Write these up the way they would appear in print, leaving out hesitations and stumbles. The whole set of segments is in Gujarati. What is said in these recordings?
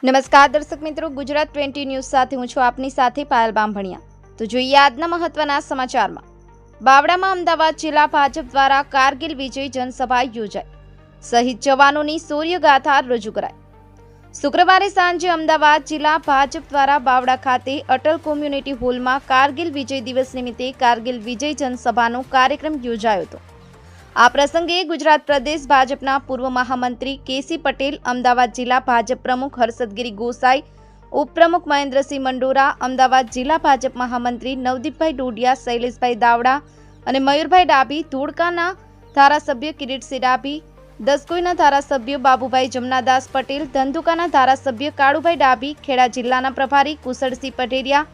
નમસ્કાર દર્શક મિત્રો, ગુજરાત 20 ન્યૂઝ સાથે હું છું આપની સાથે પાયલ બામભણિયા। તો જોઈએ આજના મહત્વના સમાચારમાં। બાવડામાં અમદાવાદ જિલ્લા ભાજપ દ્વારા કારગિલ વિજય જનસભા યોજાઈ। શહીદ જવાનોની શૌર્યગાથા રજૂ કરાઈ। શુક્રવારે સાંજે અમદાવાદ જિલ્લા ભાજપ દ્વારા બાવડા ખાતે અટલ કોમ્યુનિટી હોલમાં કારગિલ વિજય દિવસ નિમિત્તે કારગિલ વિજય જનસભાનો કાર્યક્રમ યોજાયો હતો। આ પ્રસંગે ગુજરાત પ્રદેશ ભાજપના પૂર્વ મહામંત્રી કેસી પટેલ, અમદાવાદ જિલ્લા ભાજપ પ્રમુખ હર્ષદગીરી ગોસાઈ, ઉપપ્રમુખ મહેન્દ્રસિંહ મંડોરા, અમદાવાદ જિલ્લા ભાજપ મહામંત્રી નવદીપભાઈ ડોડિયા, શૈલેષભાઈ દાવડા અને મયુરભાઈ ડાભી, ધોળકાના ધારાસભ્ય કિરીટસિંહ ડાભી, દસકોઈના ધારાસભ્ય બાબુભાઈ જમનાદાસ પટેલ, ધંધુકાના ધારાસભ્ય કાળુભાઈ ડાભી, ખેડા જિલ્લાના પ્રભારી કુશળસિંહ પટેરિયા,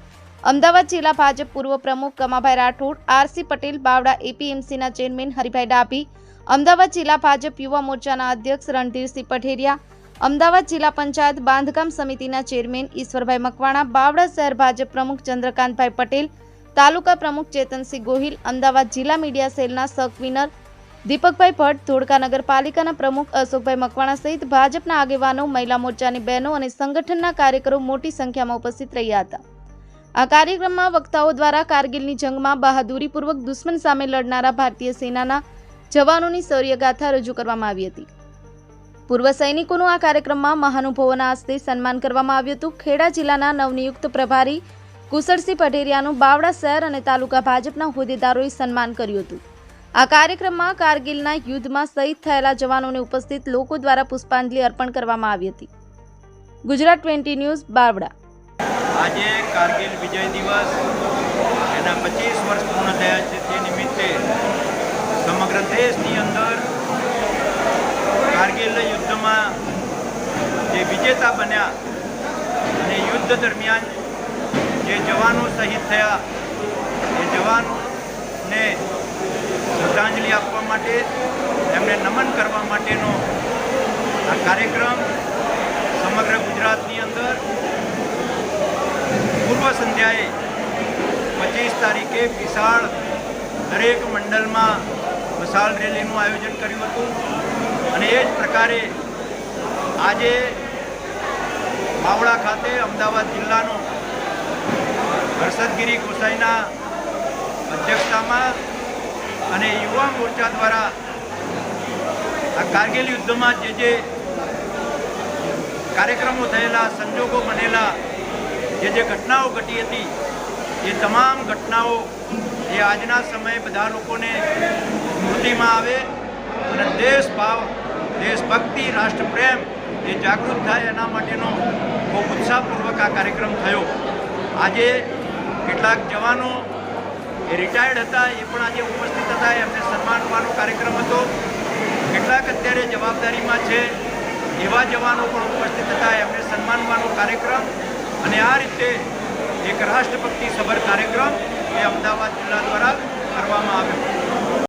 અમદાવાદ જિલ્લા ભાજપ પૂર્વ પ્રમુખ કમાભાઈ રાઠોડ, આરસી પટેલ, બાવડા એપીએમસીના ચેરમેન હરિભાઈ ડાભી, અમદાવાદ જિલ્લા ભાજપ યુવા મોરચાના અધ્યક્ષ રણધીરસિંહ પઠેરિયા, અમદાવાદ જિલ્લા પંચાયત બાંધકામ સમિતિના ચેરમેન ઈશ્વરભાઈ મકવાણા, બાવડા શહેર ભાજપ પ્રમુખ ચંદ્રકાંતભાઈ પટેલ, તાલુકા પ્રમુખ ચેતનસિંહ ગોહિલ, અમદાવાદ જિલ્લા મીડિયા સેલના સબવિનર દીપકભાઈ ભટ્ટ, ધોળકા નગરપાલિકાના પ્રમુખ અશોકભાઈ મકવાણા સહિત ભાજપના આગેવાનો, મહિલા મોરચાની બહેનો અને સંગઠનના કાર્યકરો મોટી સંખ્યામાં ઉપસ્થિત રહ્યા હતા। આ કાર્યક્રમમાં વક્તાઓ દ્વારા કારગિલની જંગમાં બહાદુરીપૂર્વક દુશ્મન સામે લડનારા ભારતીય સેનાના જવાનોની શૌર્યગાથા રજૂ કરવામાં આવી હતી। પૂર્વ સૈનિકોનું આ કાર્યક્રમમાં મહાનુભાવોના હસ્તે સન્માન કરવામાં આવ્યું હતું। ખેડા જિલ્લાના નવનિયુક્ત પ્રભારી કુશળસિંહ પટેરિયાનું બાવડા શહેર અને તાલુકા ભાજપના હોદ્દેદારોએ સન્માન કર્યું હતું। આ કાર્યક્રમમાં કારગિલના યુદ્ધમાં શહીદ થયેલા જવાનોને ઉપસ્થિત લોકો દ્વારા પુષ્પાંજલિ અર્પણ કરવામાં આવી હતી। ગુજરાત 20 ન્યૂઝ બાવડા। આજે કારગિલ વિજય દિવસ એના 25 વર્ષ પૂર્ણ થયા છે તે નિમિત્તે સમગ્ર દેશની અંદર કારગિલ યુદ્ધમાં જે વિજેતા બન્યા અને યુદ્ધ દરમિયાન જે જવાનો શહીદ થયા એ જવાનોને શ્રદ્ધાંજલિ આપવા માટે, એમને નમન કરવા માટેનો આ કાર્યક્રમ સમગ્ર ગુજરાતની અંદર પૂર્વ સંધ્યાએ 25 તારીખે વિશાળ દરેક મંડળમાં મશાલ રેલીનું આયોજન કર્યું હતું અને એ જ પ્રકારે આજે બાવડા ખાતે અમદાવાદ જિલ્લાનો હર્ષદગીરી ગોસાઈના અધ્યક્ષતામાં અને યુવા મોરચા દ્વારા આ કારગિલ યુદ્ધમાં જે કાર્યક્રમો થયેલા, સંજોગો બનેલા, જે ઘટનાઓ ઘટી હતી એ તમામ ઘટનાઓ એ આજના સમયે બધા લોકોને સ્મૃતિમાં આવે અને દેશભાવ, દેશભક્તિ, રાષ્ટ્રપ્રેમ એ જાગૃત થાય એના માટેનો ખૂબ ઉત્સાહપૂર્વક આ કાર્યક્રમ થયો। આજે કેટલાક જવાનો એ રિટાયર્ડ હતા, એ પણ આજે ઉપસ્થિત હતા, એમને સન્માનવાનો કાર્યક્રમ હતો। કેટલાક અત્યારે જવાબદારીમાં છે એવા જવાનો પણ ઉપસ્થિત હતા, એમને સન્માનવાનો કાર્યક્રમ અને આ રીતે એક રાષ્ટ્રભક્તિ સભર કાર્યક્રમ એ અમદાવાદ જિલ્લા દ્વારા કરવામાં આવ્યો।